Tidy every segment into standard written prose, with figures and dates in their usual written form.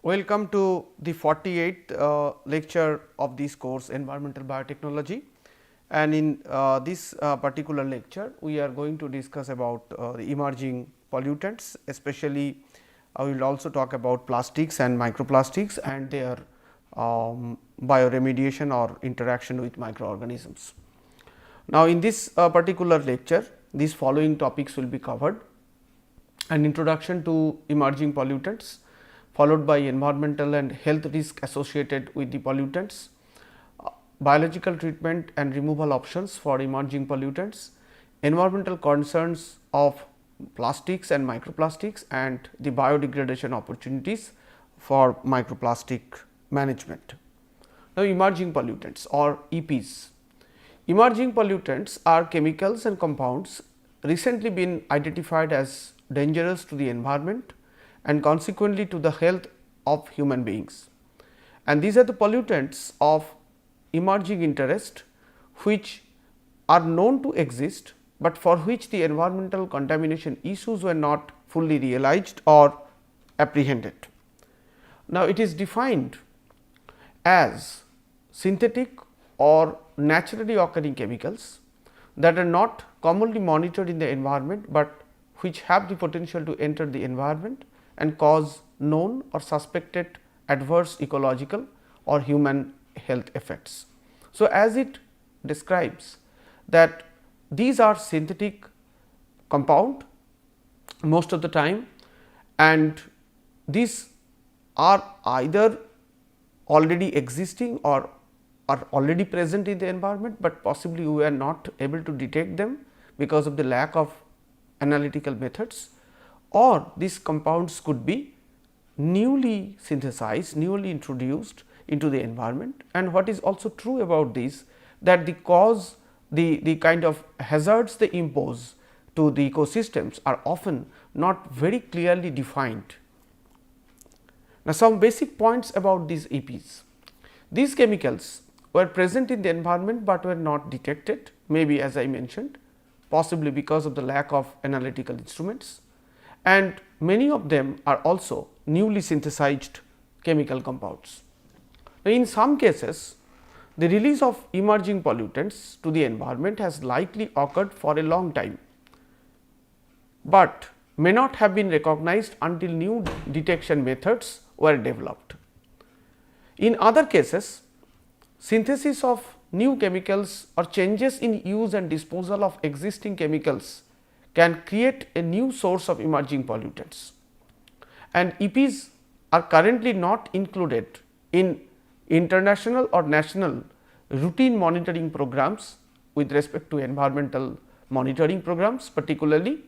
Welcome to the 48th lecture of this course Environmental Biotechnology, and in this particular lecture we are going to discuss about the emerging pollutants, especially we will also talk about plastics and microplastics and their bioremediation or interaction with microorganisms. Now, in this particular lecture these following topics will be covered: an introduction to emerging pollutants, followed by environmental and health risk associated with the pollutants, biological treatment and removal options for emerging pollutants, environmental concerns of plastics and microplastics, and the biodegradation opportunities for microplastic management. Now, emerging pollutants or EPs. Emerging pollutants are chemicals and compounds recently been identified as dangerous to the environment and consequently to the health of human beings. And these are the pollutants of emerging interest which are known to exist, but for which the environmental contamination issues were not fully realized or apprehended. Now, it is defined as synthetic or naturally occurring chemicals that are not commonly monitored in the environment, but which have the potential to enter the environment and cause known or suspected adverse ecological or human health effects. So, as it describes that these are synthetic compound most of the time, and these are either already existing or are already present in the environment, but possibly we are not able to detect them because of the lack of analytical methods, or these compounds could be newly synthesized, newly introduced into the environment. And what is also true about this, that the kind of hazards they impose to the ecosystems are often not very clearly defined. Now, some basic points about these EPs. These chemicals were present in the environment, but were not detected, maybe as I mentioned, possibly because of the lack of analytical instruments, and many of them are also newly synthesized chemical compounds. Now, in some cases, the release of emerging pollutants to the environment has likely occurred for a long time, but may not have been recognized until new detection methods were developed. In other cases, synthesis of new chemicals or changes in use and disposal of existing chemicals can create a new source of emerging pollutants, and EPs are currently not included in international or national routine monitoring programs with respect to environmental monitoring programs particularly,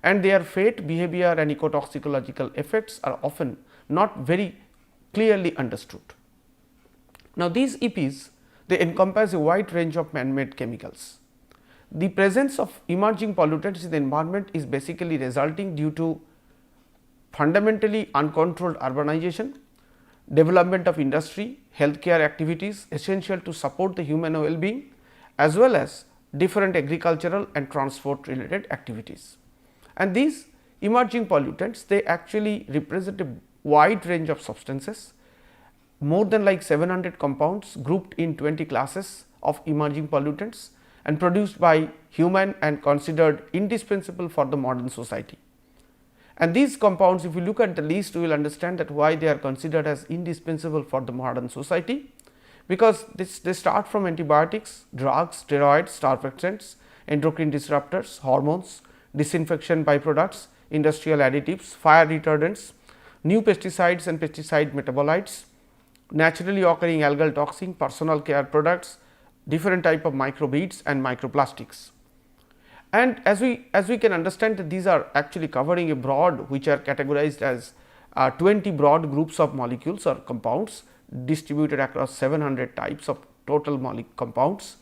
and their fate, behavior and ecotoxicological effects are often not very clearly understood. Now, these EPs, they encompass a wide range of man-made chemicals. The presence of emerging pollutants in the environment is basically resulting due to fundamentally uncontrolled urbanization, development of industry, healthcare activities essential to support the human well-being, as well as different agricultural and transport related activities. And these emerging pollutants, they actually represent a wide range of substances, more than like 700 compounds grouped in 20 classes of emerging pollutants and produced by human and considered indispensable for the modern society. And these compounds, if you look at the list, you will understand that why they are considered as indispensable for the modern society, because they start from antibiotics, drugs, steroids, surfactants, endocrine disruptors, hormones, disinfection byproducts, industrial additives, fire retardants, new pesticides and pesticide metabolites, naturally occurring algal toxin, personal care products, different type of microbeads and microplastics. And as we can understand that these are actually covering a broad, which are categorized as 20 broad groups of molecules or compounds distributed across 700 types of total compounds.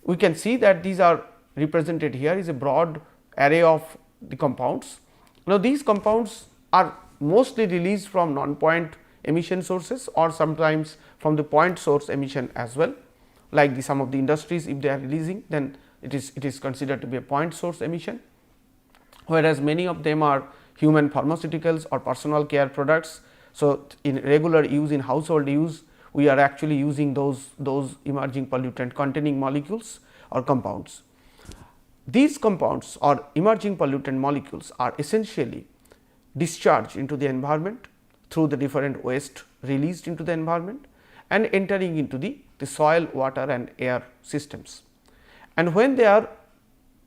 We can see that these are represented here is a broad array of the compounds. Now, these compounds are mostly released from non-point emission sources or sometimes from the point source emission as well, like some of the industries, if they are releasing, then it is considered to be a point source emission, whereas many of them are human pharmaceuticals or personal care products So, in regular use, in household use, we are actually using those emerging pollutant containing molecules or compounds. These compounds or emerging pollutant molecules are essentially discharged into the environment through the different waste released into the environment and entering into the soil, water and air systems. And when they are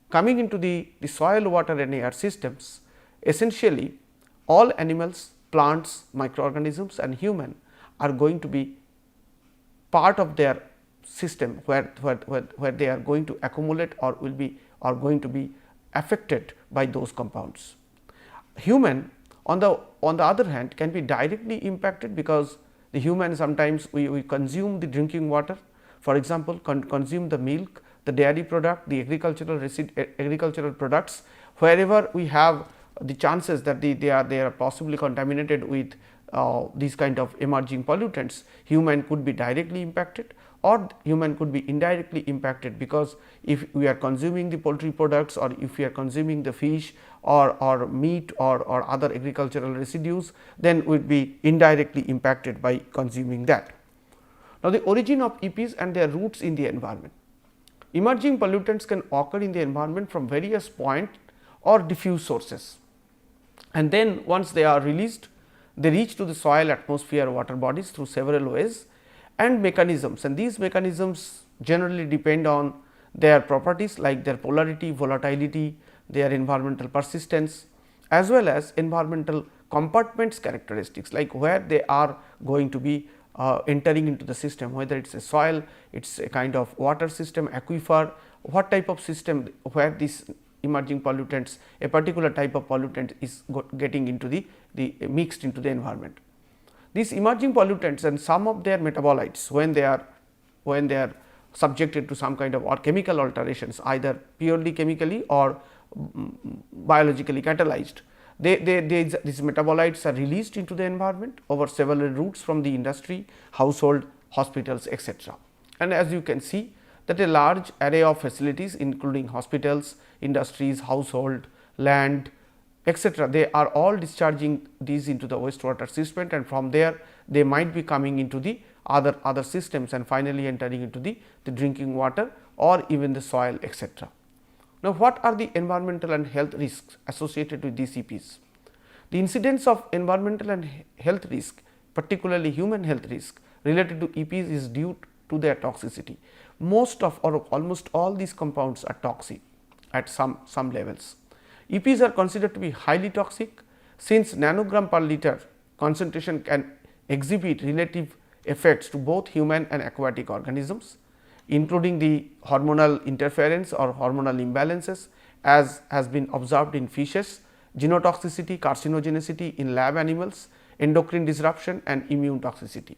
coming into the soil, water and air systems, essentially all animals, plants, microorganisms and human are going to be part of their system where they are going to accumulate or will be or going to be affected by those compounds. Human on the other hand can be directly impacted, because the human sometimes we consume the drinking water, for example, consume the milk, the dairy product, the agricultural products, wherever we have the chances that they are possibly contaminated with these kind of emerging pollutants, human could be directly impacted or human could be indirectly impacted, because if we are consuming the poultry products or if we are consuming the fish or meat or other agricultural residues, then we would be indirectly impacted by consuming that. Now, the origin of EPs and their roots in the environment. Emerging pollutants can occur in the environment from various point or diffuse sources, and then once they are released, they reach to the soil, atmosphere, water bodies through several ways and mechanisms, and these mechanisms generally depend on their properties like their polarity, volatility, their environmental persistence, as well as environmental compartments characteristics, like where they are going to be entering into the system, whether it is a soil, it is a kind of water system, aquifer, what type of system where these emerging pollutants, a particular type of pollutant is getting into the mixed into the environment. These emerging pollutants and some of their metabolites, when they are subjected to some kind of or chemical alterations, either purely chemically or biologically catalyzed, these metabolites are released into the environment over several routes from the industry, household, hospitals, etc. And as you can see that a large array of facilities including hospitals, industries, household, land, etc., they are all discharging these into the wastewater system, and from there they might be coming into the other systems and finally entering into the drinking water or even the soil, etc. Now, what are the environmental and health risks associated with these EPs? The incidence of environmental and health risk, particularly human health risk related to EPs, is due to their toxicity. Most of or almost all these compounds are toxic at some levels. EPs are considered to be highly toxic, since nanogram per liter concentration can exhibit relative effects to both human and aquatic organisms, including the hormonal interference or hormonal imbalances as has been observed in fishes, genotoxicity, carcinogenicity in lab animals, endocrine disruption and immune toxicity.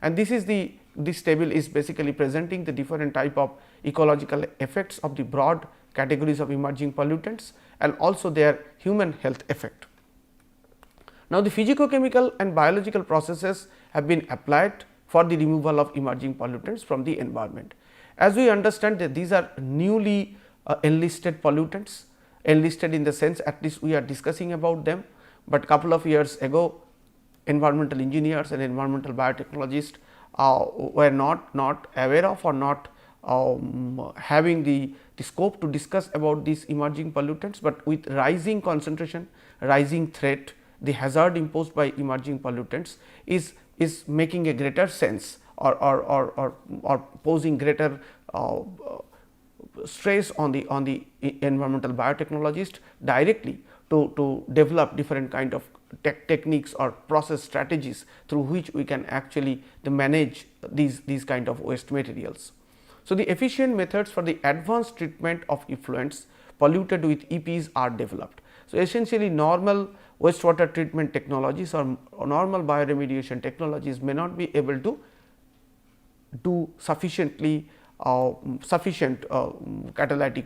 And this table is basically presenting the different type of ecological effects of the broad categories of emerging pollutants and also their human health effect. Now, the physicochemical and biological processes have been applied for the removal of emerging pollutants from the environment. As we understand that these are newly enlisted pollutants, enlisted in the sense at least we are discussing about them, but couple of years ago environmental engineers and environmental biotechnologists were not aware of or not having the scope to discuss about these emerging pollutants, but with rising concentration, rising threat, the hazard imposed by emerging pollutants is making a greater sense or posing greater stress on the environmental biotechnologist directly to develop different kind of techniques or process strategies through which we can actually manage these kind of waste materials. So, the efficient methods for the advanced treatment of effluents polluted with EPs are developed. So, essentially normal wastewater treatment technologies or normal bioremediation technologies may not be able to do sufficient catalytic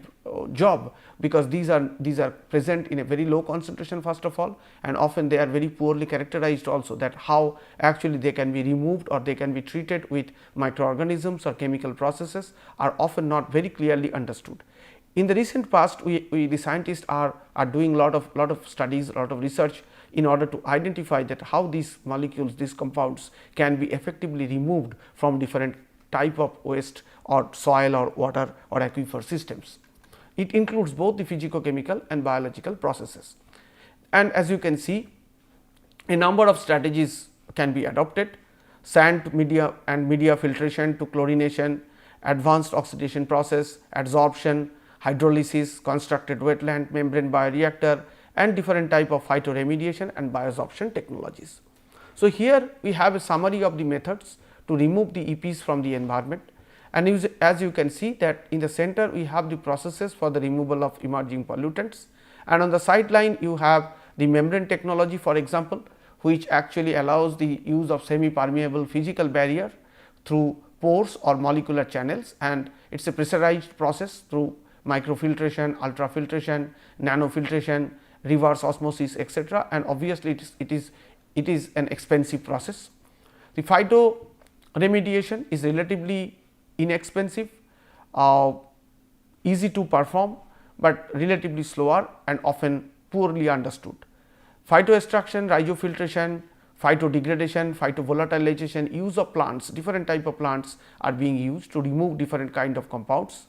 job, because these are present in a very low concentration first of all, and often they are very poorly characterized also, that how actually they can be removed or they can be treated with microorganisms or chemical processes are often not very clearly understood. In the recent past, the scientists are doing lot of studies, lot of research in order to identify that how these molecules, these compounds can be effectively removed from different type of waste or soil or water or aquifer systems. It includes both the physicochemical and biological processes. And as you can see, a number of strategies can be adopted: sand media and media filtration to chlorination, advanced oxidation process, adsorption, hydrolysis, constructed wetland membrane bioreactor, and different type of phytoremediation and bioabsorption technologies. So, here we have a summary of the methods to remove the EPs from the environment, and as you can see that in the center we have the processes for the removal of emerging pollutants, and on the sideline you have the membrane technology, for example, which actually allows the use of semi permeable physical barrier through pores or molecular channels, and it is a pressurized process through microfiltration, ultrafiltration, nanofiltration, reverse osmosis, etc., and obviously it is an expensive process. The phytoremediation is relatively inexpensive, easy to perform, but relatively slower and often poorly understood. Phytoextraction, rhizofiltration, phytodegradation, phytovolatilization, use of plants, different type of plants are being used to remove different kind of compounds,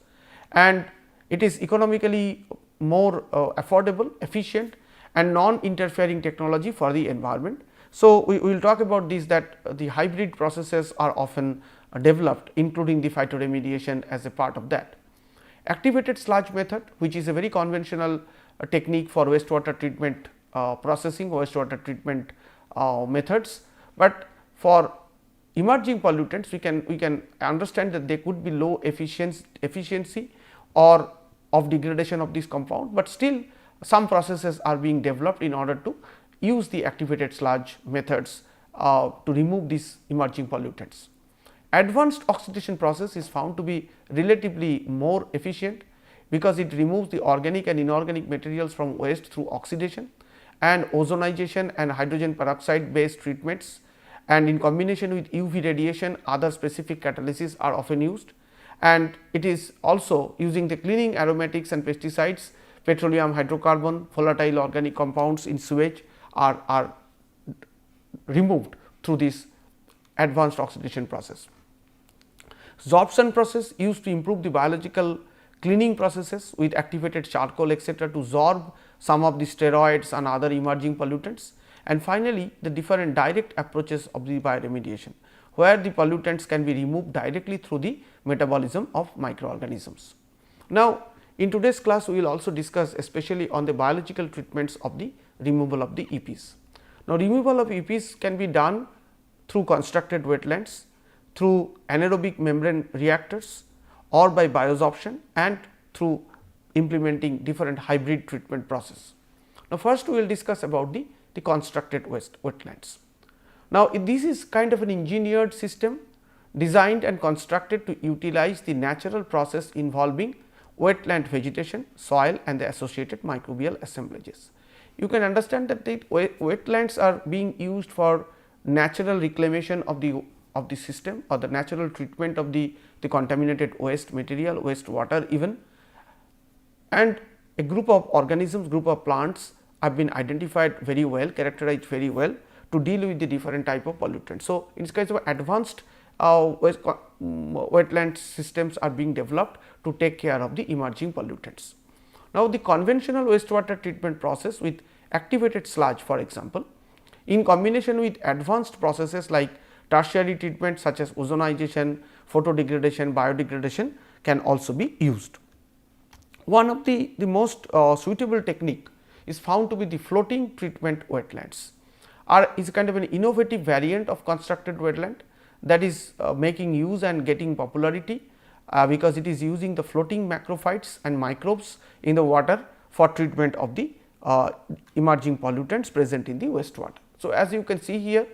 and it is economically more affordable, efficient, and non-interfering technology for the environment. So, we will talk about this, that the hybrid processes are often developed, including the phytoremediation as a part of that. Activated sludge method, which is a very conventional technique for wastewater treatment processing, wastewater treatment methods, but for emerging pollutants we can understand that there could be low efficiency or of degradation of this compound, but still some processes are being developed in order to use the activated sludge methods to remove these emerging pollutants. Advanced oxidation process is found to be relatively more efficient, because it removes the organic and inorganic materials from waste through oxidation and ozonization and hydrogen peroxide based treatments, and in combination with UV radiation other specific catalysis are often used, and it is also using the cleaning aromatics and pesticides, petroleum hydrocarbon, volatile organic compounds in sewage are removed through this advanced oxidation process. Sorption process used to improve the biological cleaning processes with activated charcoal, etc., to sorb some of the steroids and other emerging pollutants, and finally, the different direct approaches of the bioremediation, where the pollutants can be removed directly through the metabolism of microorganisms. Now, in today's class we will also discuss especially on the biological treatments of the removal of the EPs. Now, removal of EPs can be done through constructed wetlands, through anaerobic membrane reactors, or by bioabsorption, and through implementing different hybrid treatment process. Now, first we will discuss about the constructed wetlands. Now, this is kind of an engineered system designed and constructed to utilize the natural process involving wetland vegetation, soil, and the associated microbial assemblages. You can understand that the wetlands are being used for natural reclamation of the system, or the natural treatment of the contaminated waste material, waste water even, and a group of organisms, group of plants have been identified very well, characterized very well to deal with the different type of pollutants. So, in this case of advanced wetland systems are being developed to take care of the emerging pollutants. Now, the conventional wastewater treatment process with activated sludge, for example, in combination with advanced processes like tertiary treatment such as ozonization, photodegradation, biodegradation can also be used. One of the most suitable technique is found to be the floating treatment wetlands, is a kind of an innovative variant of constructed wetland that is making use and getting popularity, because it is using the floating macrophytes and microbes in the water for treatment of the emerging pollutants present in the wastewater. So, as you can see here,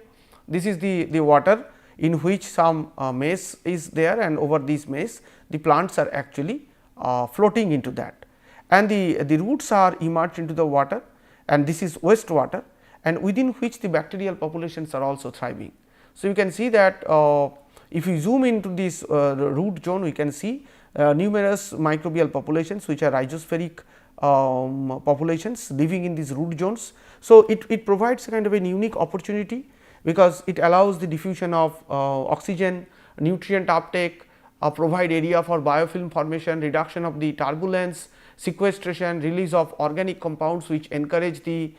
this is the water in which some maize is there, and over this maize the plants are actually floating into that, and the roots are emerged into the water, and this is wastewater, and within which the bacterial populations are also thriving. So, you can see that if you zoom into this root zone, we can see numerous microbial populations which are rhizospheric populations living in these root zones. So, it provides a kind of a unique opportunity, because it allows the diffusion of oxygen, nutrient uptake, provide area for biofilm formation, reduction of the turbulence, sequestration, release of organic compounds which encourage the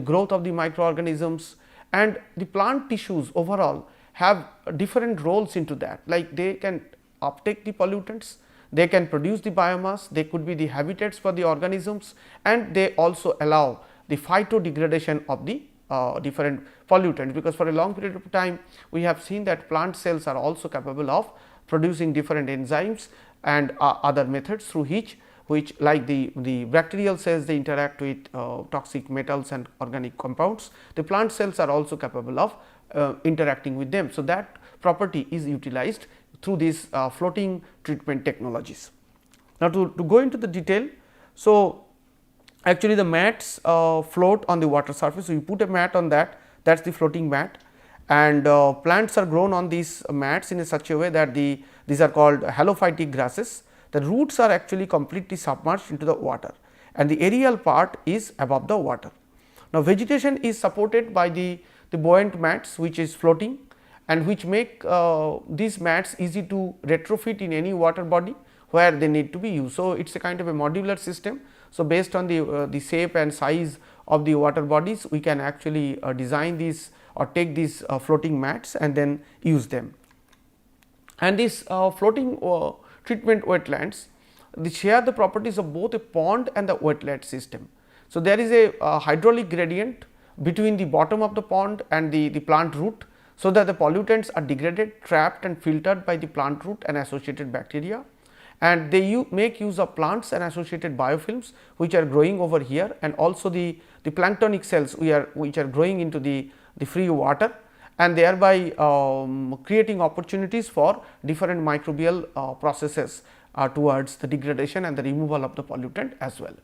growth of the microorganisms, and the plant tissues overall have different roles into that, like they can uptake the pollutants, they can produce the biomass, they could be the habitats for the organisms, and they also allow the phytodegradation of the different pollutants, because for a long period of time we have seen that plant cells are also capable of producing different enzymes and other methods through which like the bacterial cells, they interact with toxic metals and organic compounds. The plant cells are also capable of interacting with them. So, that property is utilized through these floating treatment technologies. Now, to go into the detail. So, actually the mats float on the water surface. So, you put a mat on that is the floating mat, and plants are grown on these mats in a such a way that these are called halophytic grasses. The roots are actually completely submerged into the water, and the aerial part is above the water. Now, vegetation is supported by the buoyant mats which is floating, and which make these mats easy to retrofit in any water body where they need to be used. So, it is a kind of a modular system. So, based on the shape and size of the water bodies, we can actually design these or take these floating mats and then use them. And these floating treatment wetlands, they share the properties of both a pond and the wetland system. So, there is a hydraulic gradient between the bottom of the pond and the plant root, so that the pollutants are degraded, trapped and filtered by the plant root and associated bacteria, and they make use of plants and associated biofilms which are growing over here, and also the planktonic cells which are growing into the free water, and thereby creating opportunities for different microbial processes towards the degradation and the removal of the pollutant as well.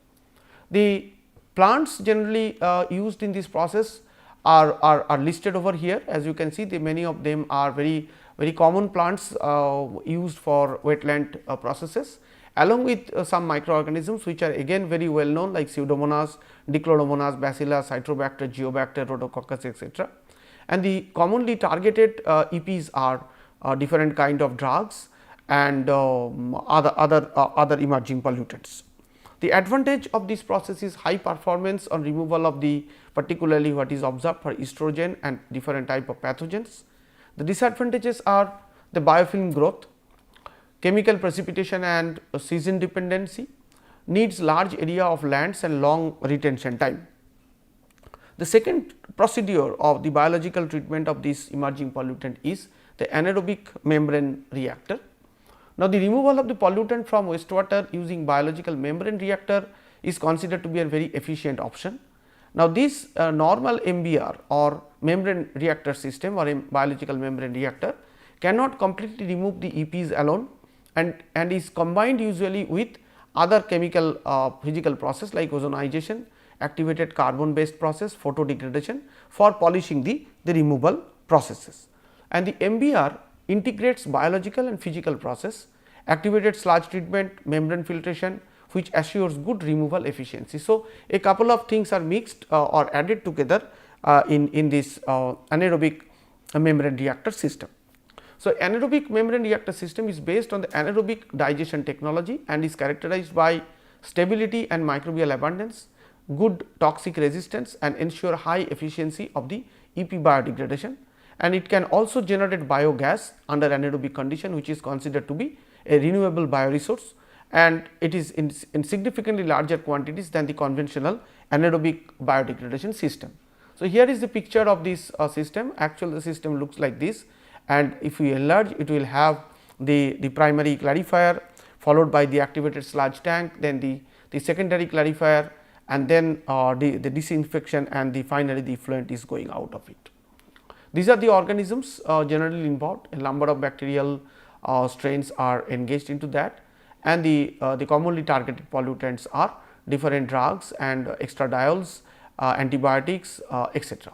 The plants generally used in this process are listed over here. As you can see, many of them are very common plants used for wetland processes, along with some microorganisms which are again very well known, like Pseudomonas, Dichloromonas, Bacillus, Citrobacter, Geobacter, Rhodococcus, etc. And the commonly targeted EPs are different kind of drugs and other emerging pollutants. The advantage of this process is high performance on removal of the particularly what is observed for estrogen and different type of pathogens. The disadvantages are the biofilm growth, chemical precipitation and season dependency, needs large area of lands and long retention time. The second procedure of the biological treatment of this emerging pollutant is the anaerobic membrane reactor. Now, the removal of the pollutant from wastewater using biological membrane reactor is considered to be a very efficient option. Now, this normal MBR or membrane reactor system or a biological membrane reactor cannot completely remove the EPs alone, and is combined usually with other chemical physical process like ozonization, activated carbon based process, photodegradation for polishing the removal processes. And the MBR integrates biological and physical process, activated sludge treatment, membrane filtration, which assures good removal efficiency. So, a couple of things are mixed or added together in this anaerobic membrane reactor system. So, anaerobic membrane reactor system is based on the anaerobic digestion technology and is characterized by stability and microbial abundance, good toxic resistance, and ensure high efficiency of the EP biodegradation, and it can also generate biogas under anaerobic condition, which is considered to be a renewable bioresource, and it is in significantly larger quantities than the conventional anaerobic biodegradation system. So, here is the picture of this system. Actually, the system looks like this, and if we enlarge, it will have the primary clarifier followed by the activated sludge tank, then the secondary clarifier, and then the disinfection, and finally the effluent is going out of it. These are the organisms generally involved. A number of bacterial strains are engaged into that, and the commonly targeted pollutants are different drugs and extradiols, antibiotics, etc.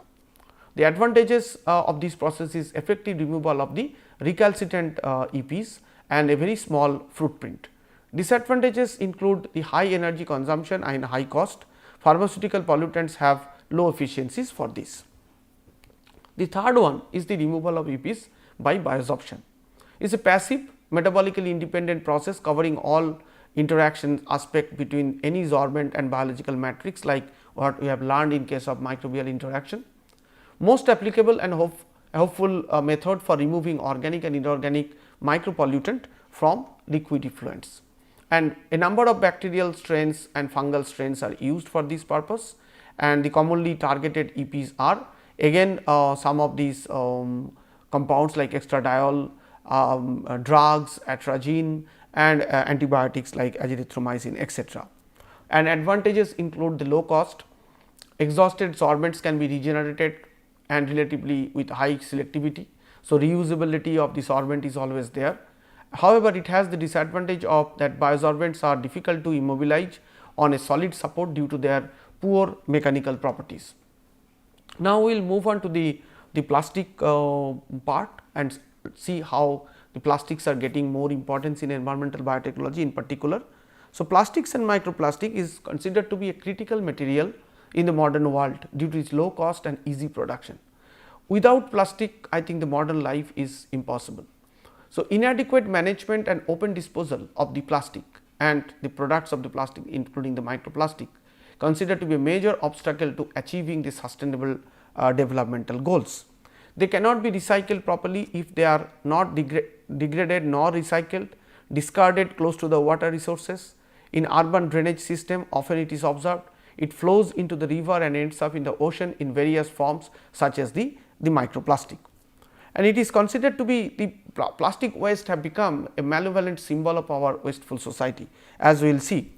The advantages of this process is effective removal of the recalcitrant EPs and a very small footprint. Disadvantages include the high energy consumption and high cost. Pharmaceutical pollutants have low efficiencies for this. The third one is the removal of EPs by biosorption. It is a passive metabolically independent process covering all interaction aspect between any sorbent and biological matrix, like what we have learned in case of microbial interaction. Most applicable and helpful method for removing organic and inorganic micropollutant from liquid effluents, and a number of bacterial strains and fungal strains are used for this purpose, and the commonly targeted EPs are again some of these compounds like estradiol, drugs, atrazine, and antibiotics like azithromycin, etc. And advantages include the low cost, exhausted sorbents can be regenerated and relatively with high selectivity. So, reusability of the sorbent is always there. However, it has the disadvantage of that biosorbents are difficult to immobilize on a solid support due to their poor mechanical properties. Now, we will move on to the plastic part and see how the plastics are getting more importance in environmental biotechnology in particular. So, plastics and microplastic is considered to be a critical material in the modern world due to its low cost and easy production. Without plastic, I think the modern life is impossible. So, inadequate management and open disposal of the plastic and the products of the plastic, including the microplastic, considered to be a major obstacle to achieving the sustainable developmental goals. They cannot be recycled properly if they are not degraded nor recycled, discarded close to the water resources. In urban drainage system, often it is observed, it flows into the river and ends up in the ocean in various forms such as the microplastic. And it is considered to be the plastic waste have become a malevolent symbol of our wasteful society, as we will see,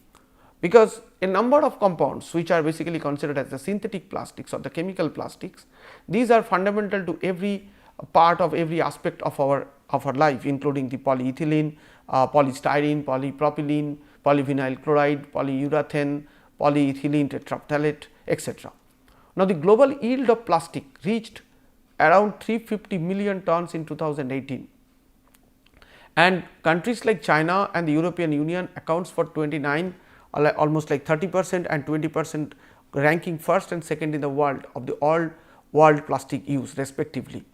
because a number of compounds which are basically considered as the synthetic plastics or the chemical plastics, these are fundamental to every part of every aspect of our life, including the polyethylene, polystyrene, polypropylene, polyvinyl chloride, polyurethane, polyethylene tetraphthalate, etc. Now, the global yield of plastic reached around 350 million tons in 2018, and countries like China and the European Union accounts for 29, almost like 30% and 20%, ranking first and second in the world of the all world plastic use respectively.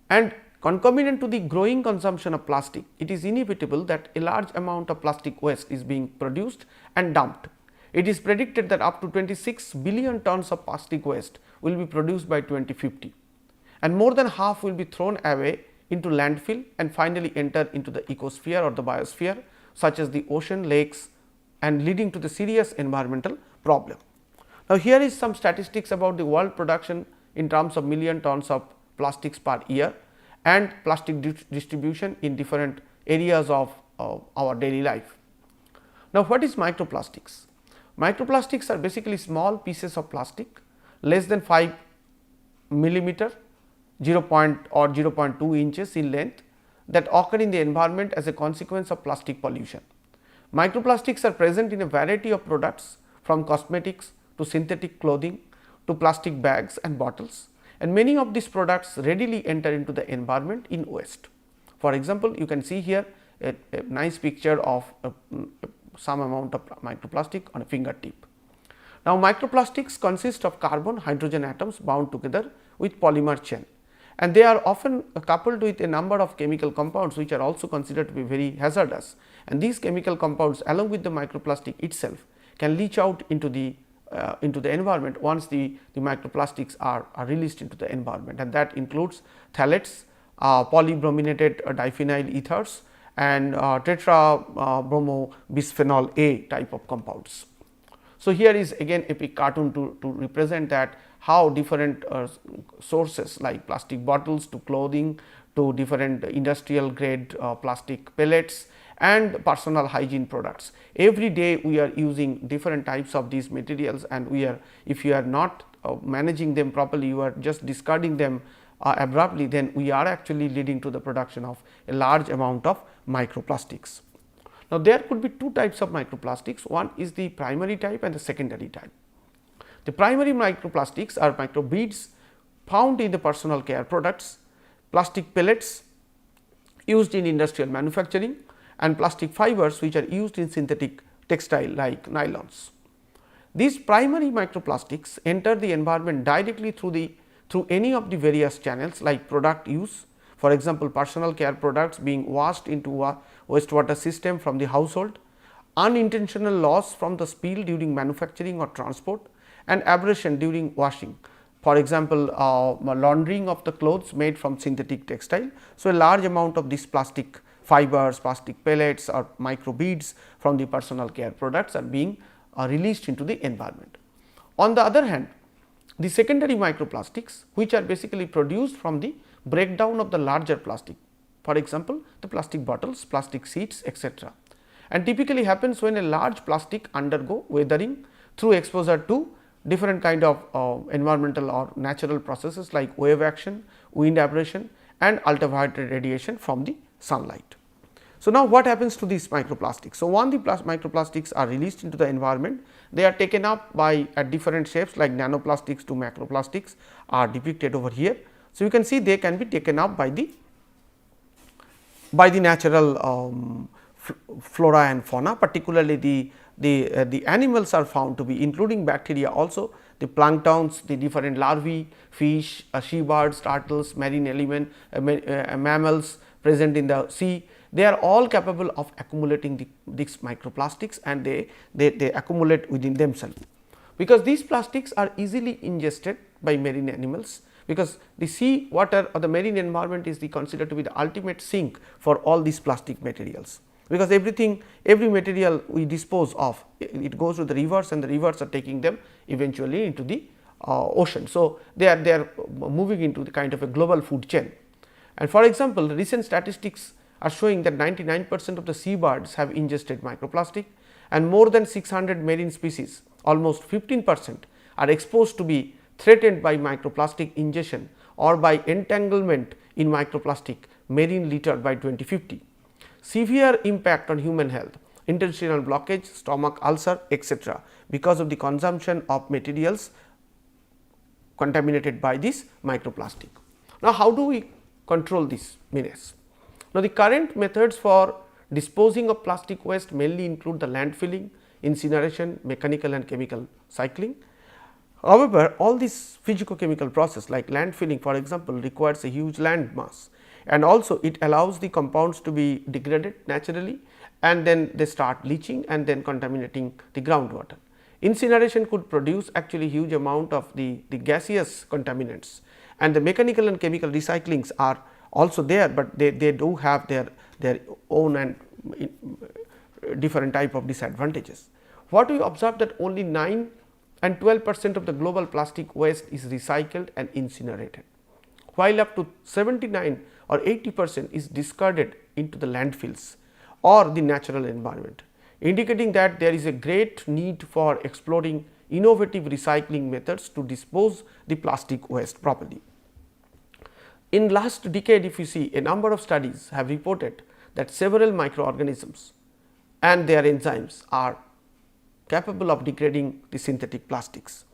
And concomitant to the growing consumption of plastic, it is inevitable that a large amount of plastic waste is being produced and dumped. It is predicted that up to 26 billion tons of plastic waste will be produced by 2050, and more than half will be thrown away into landfill and finally enter into the ecosphere or the biosphere, such as the ocean, lakes, and leading to the serious environmental problem. Now, here is some statistics about the world production in terms of million tons of plastics per year and plastic distribution in different areas of our daily life. Now, what is microplastics? Microplastics are basically small pieces of plastic less than 5 millimeter, 0.2 inches in length, that occur in the environment as a consequence of plastic pollution. Microplastics are present in a variety of products, from cosmetics to synthetic clothing to plastic bags and bottles, and many of these products readily enter into the environment in waste. For example, you can see here a nice picture of some amount of microplastic on a fingertip. Now, microplastics consist of carbon hydrogen atoms bound together with polymer chain, and they are often coupled with a number of chemical compounds which are also considered to be very hazardous, and these chemical compounds along with the microplastic itself can leach out into the environment once the microplastics are released into the environment, and that includes phthalates, polybrominated diphenyl ethers, and tetrabromobisphenol A type of compounds. So, here is again a cartoon to represent that how different sources like plastic bottles to clothing to different industrial grade plastic pellets and personal hygiene products. Every day we are using different types of these materials, and we are, if you are not managing them properly, you are just discarding them abruptly, then we are actually leading to the production of a large amount of microplastics. Now, there could be two types of microplastics. One is the primary type and the secondary type. The primary microplastics are microbeads found in the personal care products, plastic pellets used in industrial manufacturing, and plastic fibers which are used in synthetic textile like nylons. These primary microplastics enter the environment directly through any of the various channels like product use. For example, personal care products being washed into a wastewater system from the household, unintentional loss from the spill during manufacturing or transport, and abrasion during washing. For example, laundering of the clothes made from synthetic textile. So, a large amount of these plastic fibers, plastic pellets or micro beads from the personal care products are being released into the environment. On the other hand, the secondary microplastics, which are basically produced from the breakdown of the larger plastic, for example, the plastic bottles, plastic sheets, etc., and typically happens when a large plastic undergo weathering through exposure to different kind of environmental or natural processes like wave action, wind abrasion and ultraviolet radiation from the sunlight. So, now what happens to these microplastics? So, the microplastics are released into the environment, they are taken up by at different shapes like nanoplastics to macroplastics are depicted over here. So, you can see they can be taken up by the natural flora and fauna, particularly the animals are found to be, including bacteria also, the planktons, the different larvae, fish, seabirds, turtles, marine element, mammals present in the sea. They are all capable of accumulating these microplastics, and they accumulate within themselves, because these plastics are easily ingested by marine animals, because the sea water or the marine environment is considered to be the ultimate sink for all these plastic materials, because every material we dispose of, it goes to the rivers and the rivers are taking them eventually into the ocean. So, they are moving into the kind of a global food chain. And for example, recent statistics are showing that 99% of the seabirds have ingested microplastic, and more than 600 marine species, almost 15%, are exposed to be threatened by microplastic ingestion or by entanglement in microplastic marine litter by 2050. Severe impact on human health, intestinal blockage, stomach ulcer, etc., because of the consumption of materials contaminated by this microplastic. Now, how do we control this menace? Now, the current methods for disposing of plastic waste mainly include the landfilling, incineration, mechanical and chemical cycling. However, all these physicochemical process like landfilling, for example, requires a huge land mass, and also it allows the compounds to be degraded naturally, and then they start leaching and then contaminating the groundwater. Incineration could produce actually huge amount of the gaseous contaminants, and the mechanical and chemical recyclings are also there, but they do have their own and different type of disadvantages. What we observe that only 9 and 12% of the global plastic waste is recycled and incinerated, while up to 79 or 80% is discarded into the landfills or the natural environment, indicating that there is a great need for exploring innovative recycling methods to dispose the plastic waste properly. In last decade, if you see, a number of studies have reported that several microorganisms and their enzymes are capable of degrading the synthetic plastics,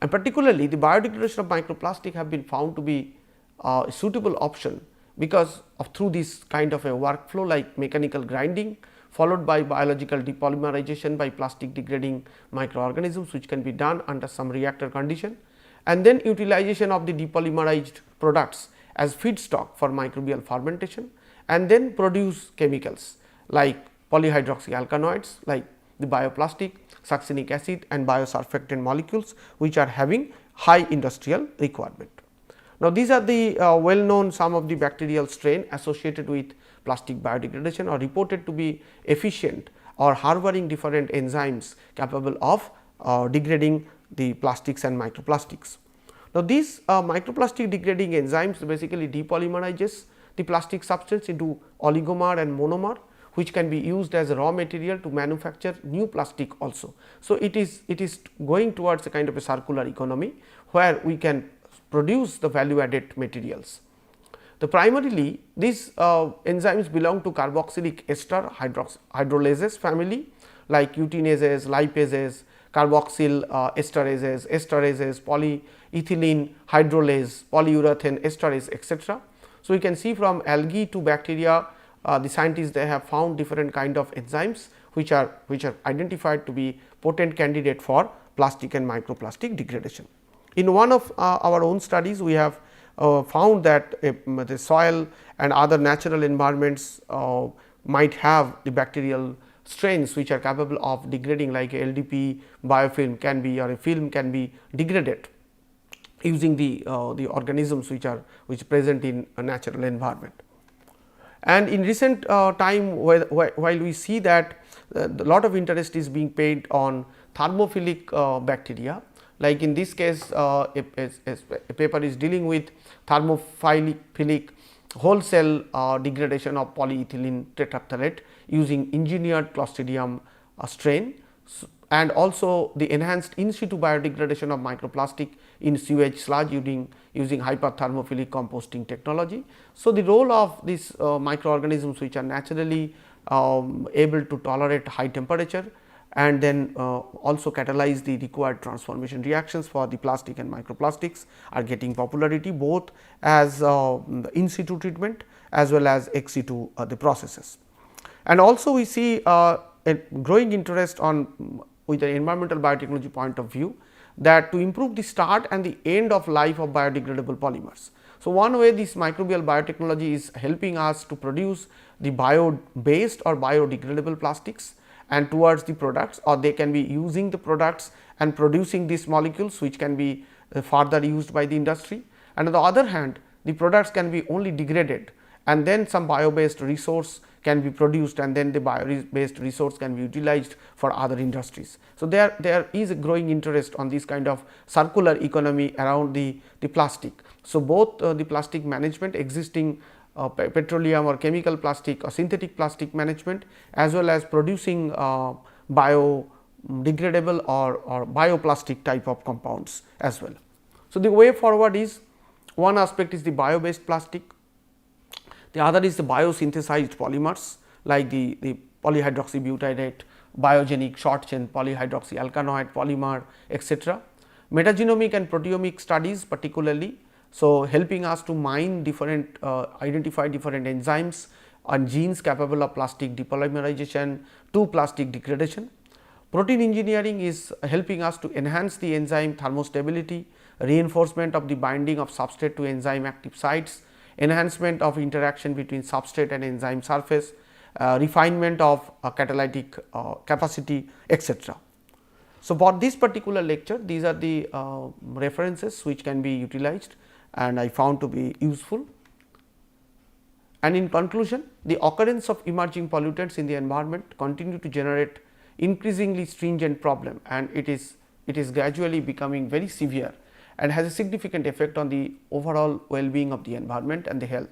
and particularly the biodegradation of microplastic have been found to be a suitable option because of through this kind of a workflow like mechanical grinding followed by biological depolymerization by plastic degrading microorganisms, which can be done under some reactor condition, and then utilization of the depolymerized products as feedstock for microbial fermentation, and then produce chemicals like polyhydroxyalkanoids like the bioplastic, succinic acid and biosurfactant molecules, which are having high industrial requirement. Now, these are the well known some of the bacterial strain associated with plastic biodegradation or reported to be efficient or harboring different enzymes capable of degrading the plastics and microplastics. Now, these microplastic degrading enzymes basically depolymerizes the plastic substance into oligomer and monomer, which can be used as a raw material to manufacture new plastic also. So, it is going towards a kind of a circular economy, where we can produce the value added materials. The primarily these enzymes belong to carboxylic ester hydrolases family like uteinases, lipases, carboxyl esterases, polyethylene hydrolase, polyurethane esterase, etc. So, we can see from algae to bacteria the scientists, they have found different kind of enzymes which are identified to be potent candidate for plastic and microplastic degradation. In one of our own studies, we have found that the soil and other natural environments might have the bacterial strains which are capable of degrading, like LDP biofilm can be, or a film can be degraded using the organisms which present in a natural environment. And in recent time, while we see that a lot of interest is being paid on thermophilic bacteria, like in this case a paper is dealing with thermophilic whole cell degradation of polyethylene tetraphthalate using engineered Clostridium strain, and also the enhanced in situ biodegradation of microplastic in sewage sludge using hyperthermophilic composting technology. So, the role of these microorganisms which are naturally able to tolerate high temperature and then also catalyze the required transformation reactions for the plastic and microplastics are getting popularity, both as in situ treatment as well as ex situ the processes. And also we see a growing interest on with the environmental biotechnology point of view, that to improve the start and the end of life of biodegradable polymers. So, one way this microbial biotechnology is helping us to produce the bio based or biodegradable plastics and towards the products, or they can be using the products and producing these molecules which can be further used by the industry. And on the other hand, the products can be only degraded and then some bio based resource can be produced, and then the bio based resource can be utilized for other industries. So, there is a growing interest on this kind of circular economy around the plastic. So, both the plastic management, existing petroleum or chemical plastic or synthetic plastic management, as well as producing biodegradable or bioplastic type of compounds as well. So, the way forward is, one aspect is the bio based plastic, the other is the biosynthesized polymers like the polyhydroxybutyrate, biogenic short chain polyhydroxyalkanoate polymer, etc. Metagenomic and proteomic studies particularly, so helping us to mine different identify different enzymes and genes capable of plastic depolymerization to plastic degradation. Protein engineering is helping us to enhance the enzyme thermostability, reinforcement of the binding of substrate to enzyme active sites, enhancement of interaction between substrate and enzyme surface, refinement of catalytic capacity, etc. So, for this particular lecture, these are the references which can be utilized and I found to be useful. And in conclusion, the occurrence of emerging pollutants in the environment continue to generate increasingly stringent problem, and it is gradually becoming very severe and has a significant effect on the overall well-being of the environment and the health.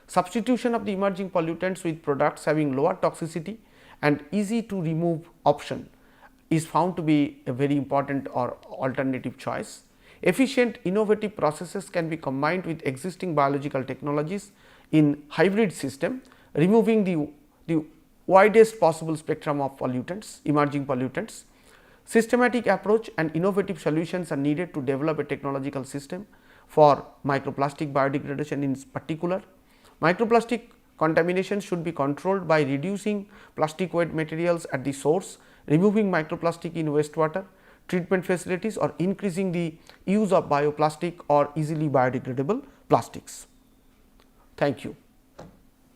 Substitution of the emerging pollutants with products having lower toxicity and easy to remove option is found to be a very important or alternative choice. Efficient innovative processes can be combined with existing biological technologies in hybrid system, removing the widest possible spectrum of pollutants, emerging pollutants. Systematic approach and innovative solutions are needed to develop a technological system for microplastic biodegradation in particular. Microplastic contamination should be controlled by reducing plastic waste materials at the source, removing microplastic in wastewater treatment facilities, or increasing the use of bioplastic or easily biodegradable plastics. Thank you.